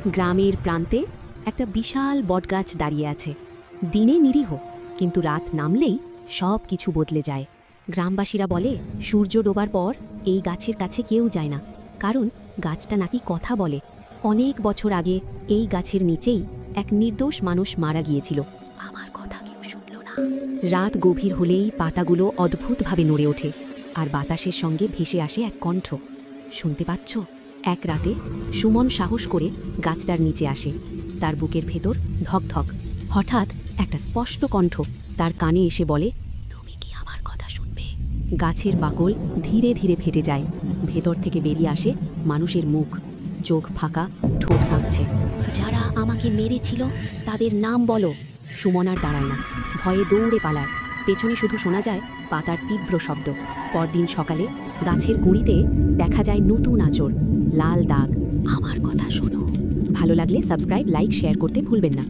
গ্রামের প্রান্তে একটা বিশাল বটগাছ দাঁড়িয়ে আছে। দিনে নিরীহ, কিন্তু রাত নামলেই সব কিছু বদলে যায়। গ্রামবাসীরা বলে সূর্য ডোবার পর এই গাছের কাছে কেউ যায় না, কারণ গাছটা নাকি কথা বলে। অনেক বছর আগে এই গাছের নিচেই এক নির্দোষ মানুষ মারা গিয়েছিল। আমার কথা কেউ শুনল না। রাত গভীর হলেই পাতাগুলো অদ্ভুতভাবে নড়ে ওঠে, আর বাতাসের সঙ্গে ভেসে আসে এক কণ্ঠ। শুনতে পাচ্ছ? এক রাতে সুমন সাহস করে গাছটার নিচে আসে। তার বুকের ভেতর ধকধক। হঠাৎ একটা স্পষ্ট কণ্ঠ তার কানে এসে বলে, তুমি কি আমার কথা শুনবে? গাছের বাকল ধীরে ধীরে ফেটে যায়। ভেতর থেকে বেরিয়ে আসে মানুষের মুখ, চোখ ফাঁকা, ঠোঁট কাঁপছে। যারা আমাকে মেরেছিল তাদের নাম বলো। সুমন আর দাঁড়ায় না, ভয়ে দৌড়ে পালায়। পেছনে শুধু শোনা যায় পাতার তীব্র শব্দ। পরদিন সকালে গাছের গুঁড়িতে দেখা যায় নতুন আঁচড়, লাল দাগ। আমার কথা শোনো। ভালো লাগলে সাবস্ক্রাইব, লাইক, শেয়ার করতে ভুলবেন না।